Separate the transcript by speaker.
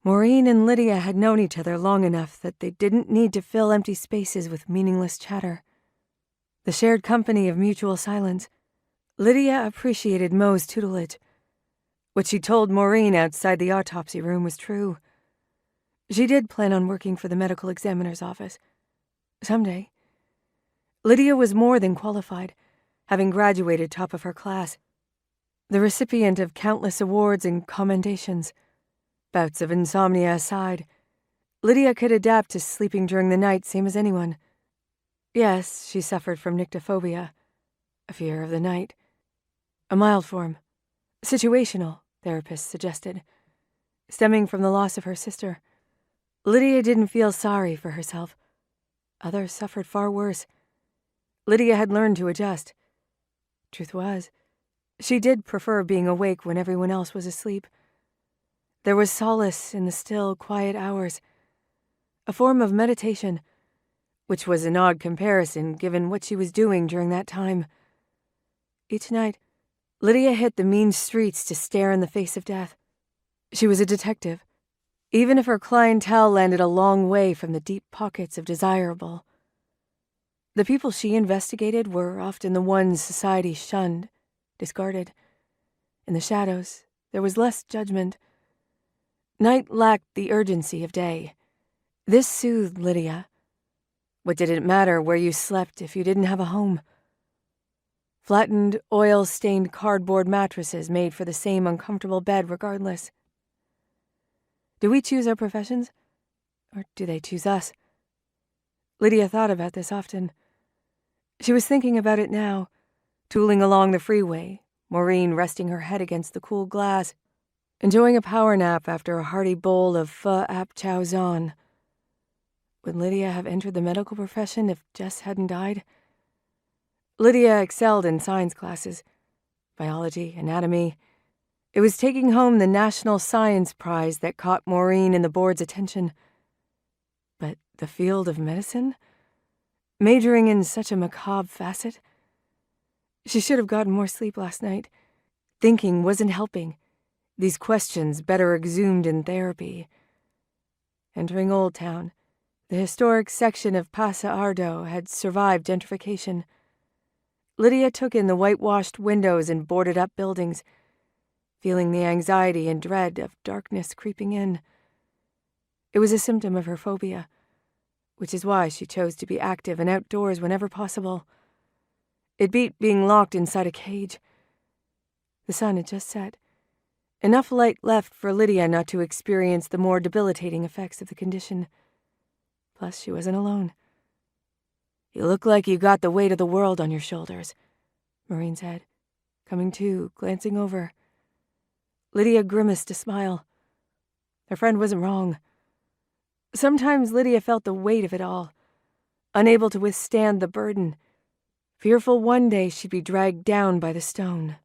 Speaker 1: Maureen and Lydia had known each other long enough that they didn't need to fill empty spaces with meaningless chatter. The shared company of mutual silence. Lydia appreciated Mo's tutelage. What she told Maureen outside the autopsy room was true. She did plan on working for the medical examiner's office. Someday. Lydia was more than qualified, having graduated top of her class. The recipient of countless awards and commendations. Bouts of insomnia aside, Lydia could adapt to sleeping during the night same as anyone. Yes, she suffered from nyctophobia, a fear of the night. A mild form. Situational, therapists suggested. Stemming from the loss of her sister. Lydia didn't feel sorry for herself. Others suffered far worse. Lydia had learned to adjust. Truth was, she did prefer being awake when everyone else was asleep. There was solace in the still, quiet hours, a form of meditation, which was an odd comparison given what she was doing during that time. Each night, Lydia hit the mean streets to stare in the face of death. She was a detective, even if her clientele landed a long way from the deep pockets of desirable. The people she investigated were often the ones society shunned, discarded. In the shadows, there was less judgment. Night lacked the urgency of day. This soothed Lydia. What did it matter where you slept if you didn't have a home? Flattened, oil-stained cardboard mattresses made for the same uncomfortable bed regardless. Do we choose our professions? Or do they choose us? Lydia thought about this often. She was thinking about it now, tooling along the freeway, Maureen resting her head against the cool glass, enjoying a power nap after a hearty bowl of pho ap chow zon. Would Lydia have entered the medical profession if Jess hadn't died? Lydia excelled in science classes, biology, anatomy. It was taking home the National Science Prize that caught Maureen and the board's attention. But the field of medicine? Majoring in such a macabre facet? She should have gotten more sleep last night. Thinking wasn't helping. These questions better exhumed in therapy. Entering Old Town, the historic section of Paso Ardo had survived gentrification. Lydia took in the whitewashed windows and boarded-up buildings, feeling the anxiety and dread of darkness creeping in. It was a symptom of her phobia, which is why she chose to be active and outdoors whenever possible. It beat being locked inside a cage. The sun had just set. Enough light left for Lydia not to experience the more debilitating effects of the condition. Plus, she wasn't alone. "You look like you got the weight of the world on your shoulders," Maureen said, coming to, glancing over. Lydia grimaced a smile. Her friend wasn't wrong. Sometimes Lydia felt the weight of it all, unable to withstand the burden, fearful one day she'd be dragged down by the stone.